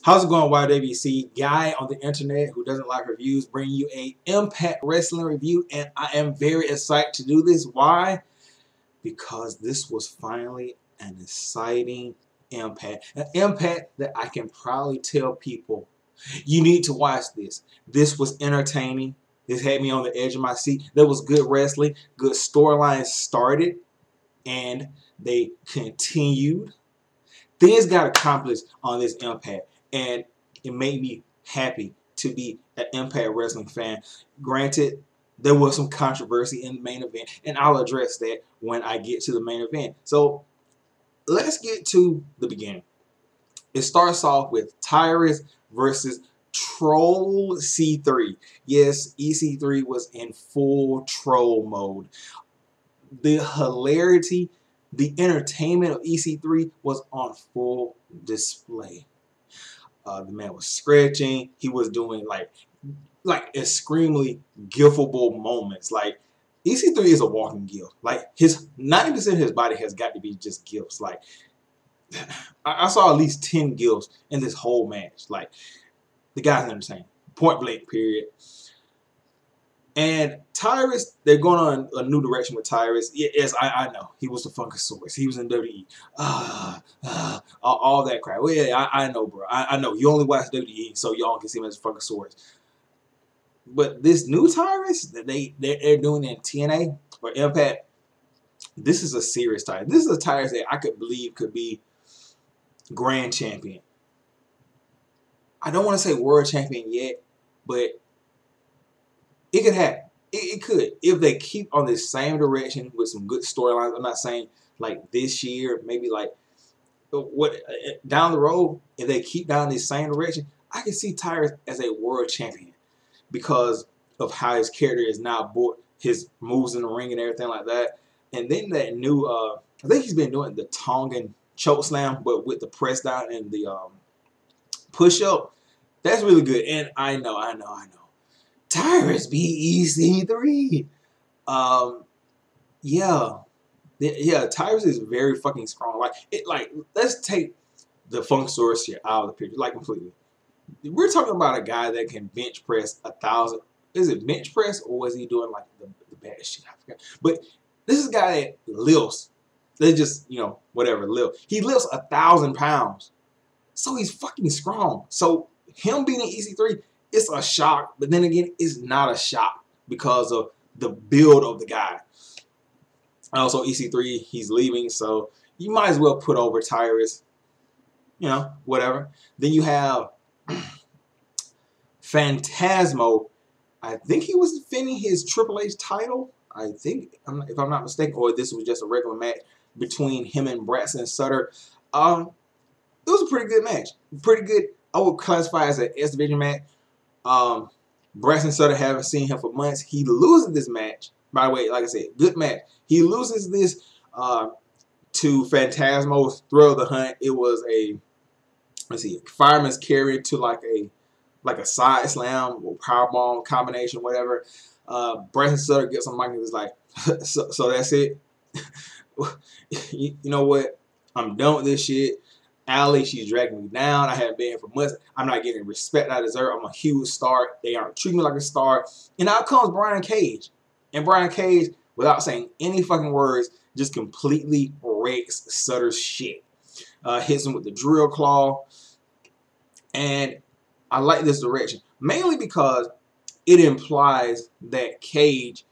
How's it going, YWC? Guy on the internet who doesn't like reviews, bringing you a Impact Wrestling review, and I am very excited to do this. Why? Because this was finally an exciting Impact. An Impact that I can proudly tell people, you need to watch this. This was entertaining. This had me on the edge of my seat. There was good wrestling, good storylines started, and they continued. Things got accomplished on this Impact, and it made me happy to be an Impact Wrestling fan. Granted, there was some controversy in the main event, and I'll address that when I get to the main event. So let's get to the beginning. It starts off with Tyrus versus Troll C3. Yes, EC3 was in full troll mode. The hilarity, the entertainment of EC3 was on full display. The man was scratching. He was doing like extremely gifable moments. Like EC3 is a walking gift. Like his 90% of his body has got to be just gifts. Like I saw at least 10 gifts in this whole match. Like the guy's entertaining. Point blank, period. And Tyrus, they're going on a new direction with Tyrus. Yes, I know. He was the Funkasaurus. He was in WWE. All that crap. Well, yeah, I know, bro. I know. You only watch WWE, so y'all can see him as a Funkasaurus. But this new Tyrus that they're doing in TNA or Impact, this is a serious Tyrus. This is a Tyrus that I could believe could be Grand Champion. I don't want to say World Champion yet, but it could happen. It could. If they keep on this same direction with some good storylines. I'm not saying like this year, maybe like what down the road, if they keep down this same direction, I can see Tyrus as a world champion because of how his character is now built, his moves in the ring and everything like that. And then that new, I think he's been doing the Tongan choke slam, but with the press down and the push up. That's really good. And I know. Tyrus beat EC3. Yeah, Tyrus is very fucking strong. Like let's take the Funkasaurus shit out of the picture, like completely. We're talking about a guy that can bench press 1,000. Is it bench press or was he doing like the bad shit? I forgot. But this is a guy that lifts. They just, whatever, lift. He lifts 1,000 pounds. So he's fucking strong. So him beating EC3, it's a shock, but then again, it's not a shock because of the build of the guy. Also, EC3, he's leaving, so you might as well put over Tyrus. Whatever. Then you have Fantazmo. I think he was defending his Triple H title. I think, if I'm not mistaken, or this was just a regular match between him and Braxton Sutter. It was a pretty good match. Pretty good. I would classify as an S division match. Braxton Sutter, haven't seen him for months. He loses this match. By the way, like I said, good match. He loses this to Phantasmo's Thrill of the Hunt. It was a fireman's carry to like a side slam or powerbomb combination, whatever. Braxton Sutter gets on mic and is like, so that's it. You know what? I'm done with this shit. Allie, she's dragging me down. I haven't been here for months. I'm not getting the respect I deserve. I'm a huge star. They aren't treating me like a star. And out comes Brian Cage. And Brian Cage, without saying any fucking words, just completely wrecks Sutter's shit. Hits him with the drill claw. And I like this direction. Mainly because it implies that Cage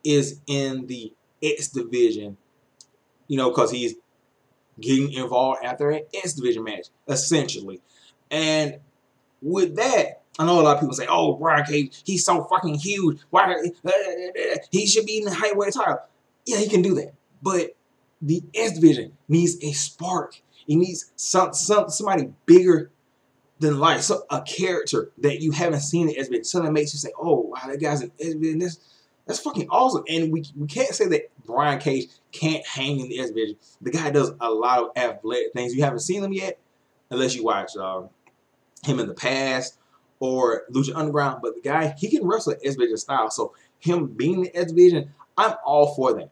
is in the X division. Because he's getting involved after an X division match, essentially. And with that, I know a lot of people say, oh, Brian Cage, he's so fucking huge. Why he should be in the heavyweight title. Yeah, he can do that. But the S division needs a spark. It needs somebody bigger than life. So a character that you haven't seen in S division. Something that makes you say, oh, wow, that guy's in S division. That's fucking awesome. And we can't say that Brian Cage can't hang in the S division. The guy does a lot of athletic things. You haven't seen him yet, unless you watch him in the past or Lucha Underground. But the guy, he can wrestle S division style. So him being in the S division, I'm all for that.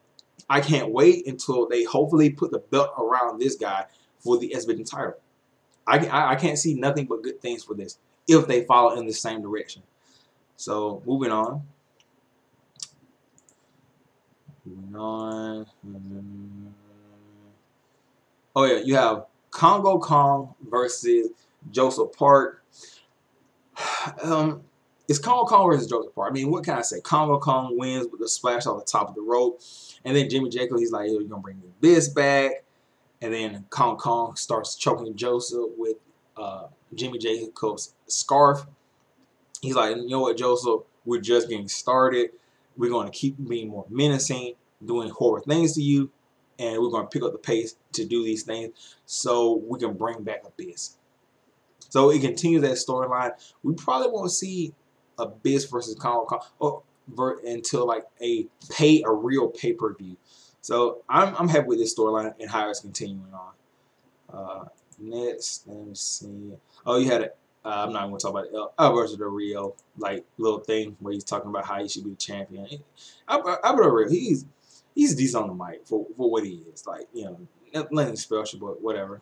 I can't wait until they hopefully put the belt around this guy for the S division title. I can't see nothing but good things for this if they follow in the same direction. So moving on. Moving on. Oh yeah, you have Kongo Kong versus Joseph Park. It's Kongo Kong versus Joseph Park. I mean, what can I say? Kongo Kong wins with a splash off the top of the rope. And then Jimmy Jacob, he's like, you're going to bring this back. And then Kongo Kong starts choking Joseph with Jimmy Jacob's scarf. He's like, you know what, Joseph? We're just getting started. We're going to keep being more menacing, doing horrible things to you. And we're going to pick up the pace to do these things so we can bring back Abyss. So it continues that storyline. We probably won't see Abyss versus Kongo Kong until like a real pay-per-view. So I'm happy with this storyline and how it's continuing on. Next, let me see. Oh, you had I'm not going to talk about El versus the Rio like little thing where he's talking about how he should be the champion. Alberto Rio, he's decent on the mic for what he is. Like, you know, nothing special, but whatever.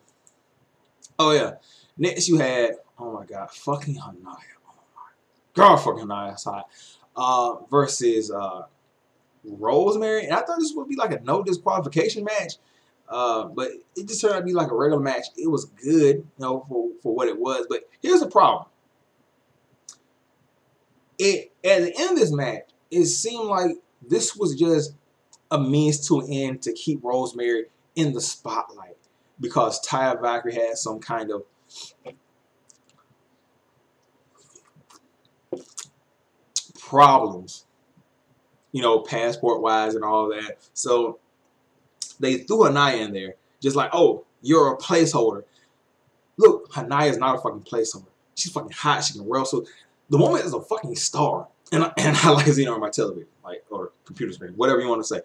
Oh yeah. Next you had, oh my god, fucking Hanaya. Oh my god, fucking Hanaya's hot. Versus Rosemary. And I thought this would be like a no disqualification match. But it just turned out to be like a regular match. It was good, you know, for what it was. But here's the problem. At the end of this match, it seemed like this was just a means to an end to keep Rosemary in the spotlight. Because Taya Valkyrie had some kind of problems, you know, passport-wise and all that. So they threw Hanaya in there. Just like, oh, you're a placeholder. Look, Hanaya's not a fucking placeholder. She's fucking hot. She can wrestle. The woman is a fucking star. And I like seeing her on my television, like, or computer screen, whatever you want to say.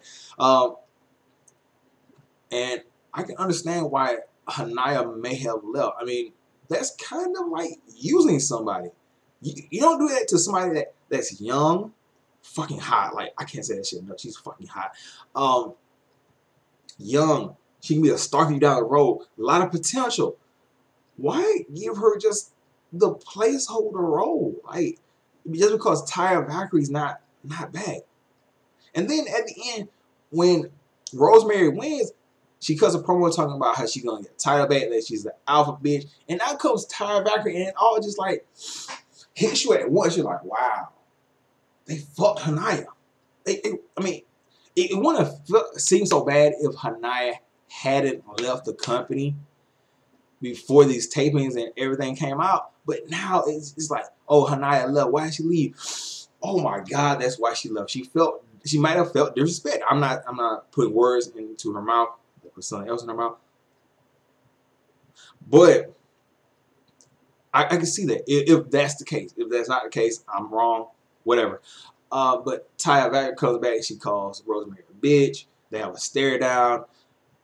And I can understand why Hanaya may have left. I mean, that's kind of like using somebody. You don't do that to somebody that's young, fucking hot. Like, I can't say that shit. No, she's fucking hot. Young. She can be a star for you down the road. A lot of potential. Why give her just the placeholder role? Like, just because Taya Valkyrie's not back. And then at the end, when Rosemary wins, she cuts a promo talking about how she's gonna get Taya back, that she's the alpha bitch. And out comes Taya Valkyrie, and it all just like hits you at once. You're like, wow, they fucked Hanaya. I mean, it wouldn't have seemed so bad if Hanaya hadn't left the company before these tapings and everything came out. But now it's like, oh, Hanaya left. Why did she leave? Oh my God, that's why she left. She might have felt disrespect. I'm not putting words into her mouth, put something else in her mouth. But I can see that if that's the case. If that's not the case, I'm wrong. Whatever. But Taya Valkyrie comes back. She calls Rosemary a bitch. They have a stare down.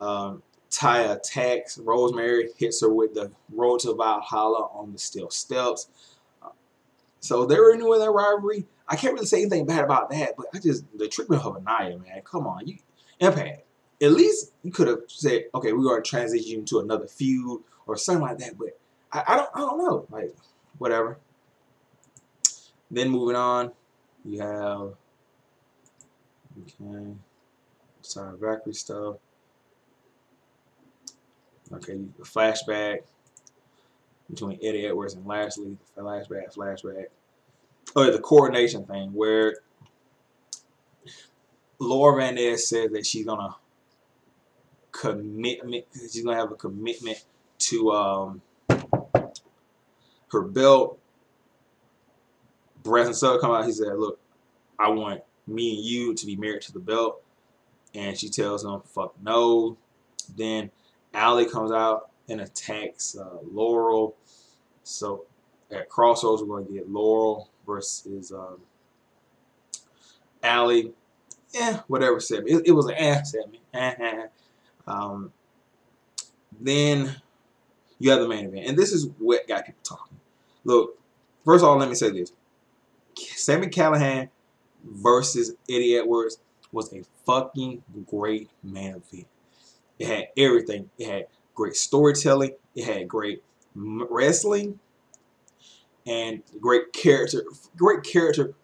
Taya attacks Rosemary, hits her with the Road to Valhalla on the steel steps. So they're renewing their rivalry. I can't really say anything bad about that, but the treatment of Hanaya, man, come on, Impact. At least you could have said, okay, we're going to transition you to another feud or something like that. But I don't know, like whatever. Then moving on, you have Taya Valkyrie stuff. Okay, the flashback between Eddie Edwards and Lashley. Flashback. Oh, the coordination thing where Laura Van Ness said that she's gonna have a commitment to her belt. Brazen Sutter come out. He said, "Look, I want me and you to be married to the belt," and she tells him, "Fuck no." Then Allie comes out and attacks Laurel. So at Crossroads, we're going to get Laurel versus Allie. Whatever segment. It was an segment. Then you have the main event. And this is what got people talking. Look, first of all, let me say this. Sami Callian versus Eddie Edwards was a fucking great main event. It had everything. It had great storytelling. It had great wrestling, and great character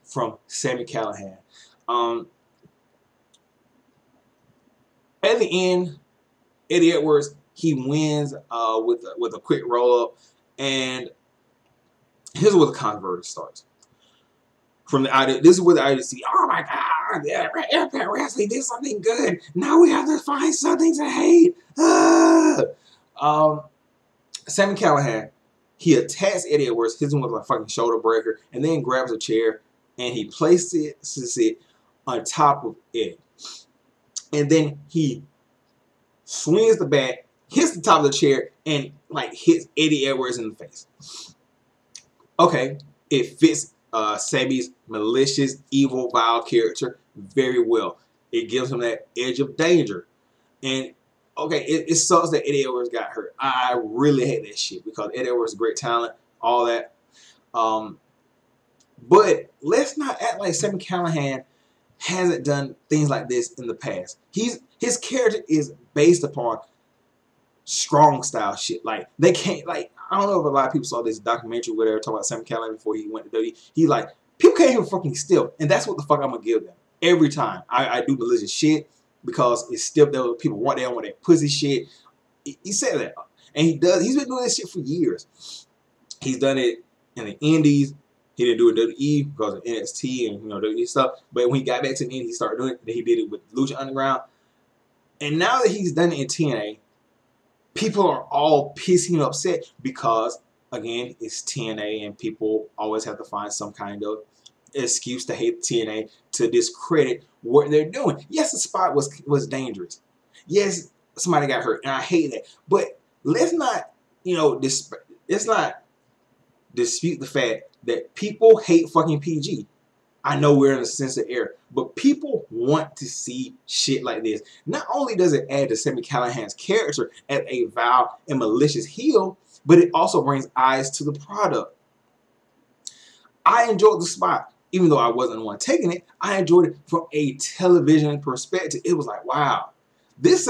from Sami Callian. Um, at the end, Eddie Edwards, he wins with a quick roll up, and here's where the controversy starts. From the idea, this is where the idea see, oh my God, Impact Wrestling did something good. Now we have to find something to hate. Sami Callian, he attacks Eddie Edwards, hits him with a fucking shoulder breaker, and then grabs a chair and he places it on top of Eddie. And then he swings the bat, hits the top of the chair, and like hits Eddie Edwards in the face. Okay, it fits Sami's malicious, evil, vile character very well. It gives him that edge of danger. And okay, it sucks that Eddie Edwards got hurt. I really hate that shit because Eddie Edwards is a great talent, all that. But let's not act like Sami Callian hasn't done things like this in the past. His character is based upon strong style shit. Like they can't, like, I don't know if a lot of people saw this documentary where they were talking about Sami Callian before he went to WWE. He like, people can't even fucking stiff, and that's what the fuck I'm gonna give them every time I do malicious shit because it's stiff. There people want that pussy shit. He said that, and he does. He's been doing this shit for years. He's done it in the Indies. He didn't do it in WWE because of NXT and WWE stuff. But when he got back to the Indies, he started doing it. Then he did it with Lucha Underground, and now that he's done it in TNA. People are all pissing and upset because, again, it's TNA and people always have to find some kind of excuse to hate TNA to discredit what they're doing. Yes, the spot was dangerous. Yes, somebody got hurt, and I hate that. But let's not, let's not dispute the fact that people hate fucking PG. I know we're in a censored era, but people want to see shit like this. Not only does it add to Sami Callian's character as a vile and malicious heel, but it also brings eyes to the product. I enjoyed the spot. Even though I wasn't the one taking it, I enjoyed it from a television perspective. It was like, wow, this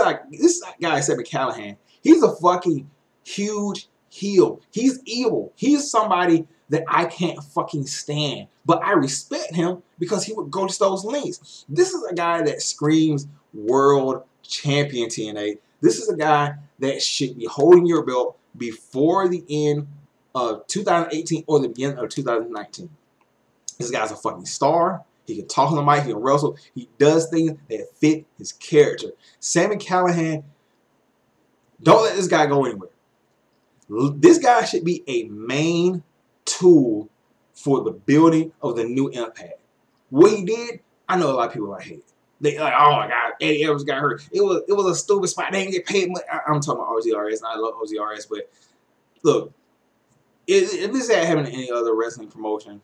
guy, Sami Callian, he's a fucking huge heel. He's evil. He's somebody that I can't fucking stand. But I respect him because he would go to those lengths. This is a guy that screams world champion TNA. This is a guy that should be holding your belt before the end of 2018 or the beginning of 2019. This guy's a fucking star. He can talk on the mic. He can wrestle. He does things that fit his character. Sami Callian, don't let this guy go anywhere. This guy should be a main tool for the building of the new Impact. What he did, I know a lot of people like hate it. They like, oh my God, Eddie Edwards got hurt. It was a stupid spot. They didn't get paid much. I'm talking about OZRS, and I love OZRS, but look, if this had happened in any other wrestling promotion,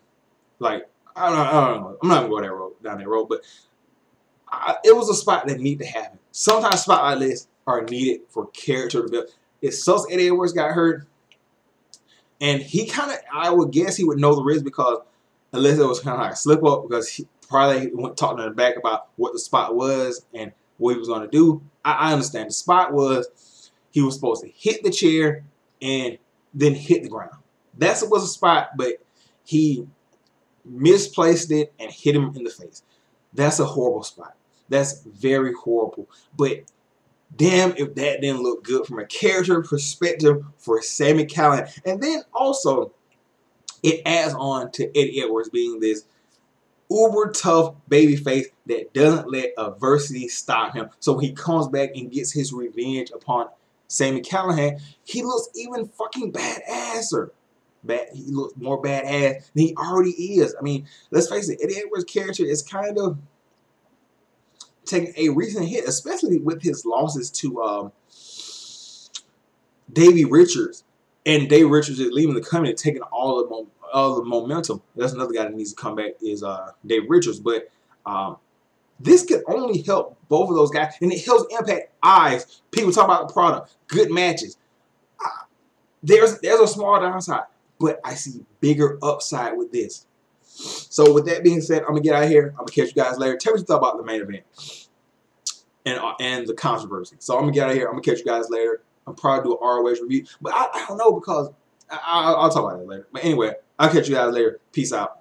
like I don't know, I'm not gonna go down that road, but it was a spot that needed to happen. Sometimes spots like this are needed for character to build. It sucks Eddie Edwards got hurt. And he kind of, I would guess he would know the risk because unless it was kind of like a slip up because he probably went talking in the back about what the spot was and what he was going to do. I understand. The spot was he was supposed to hit the chair and then hit the ground. That was a spot, but he misplaced it and hit him in the face. That's a horrible spot. That's very horrible. But damn if that didn't look good from a character perspective for Sami Callian. And then also, it adds on to Eddie Edwards being this uber tough babyface that doesn't let adversity stop him. So when he comes back and gets his revenge upon Sami Callian, he looks even fucking badasser. He looks more badass than he already is. I mean, let's face it, Eddie Edwards' character is kind of taking a recent hit, especially with his losses to Davey Richards. And Davey Richards is leaving the company, taking all the momentum. That's another guy that needs to come back is Davey Richards. But this could only help both of those guys, and it helps Impact eyes. People talk about the product, good matches. There's a small downside, but I see bigger upside with this. So with that being said, I'm gonna get out of here. I'm gonna catch you guys later. Tell me what you thought about the main event and the controversy. So I'm gonna get out of here. I'm gonna catch you guys later. I'm probably do an ROH review, but I don't know because I'll talk about that later. But anyway, I'll catch you guys later. Peace out.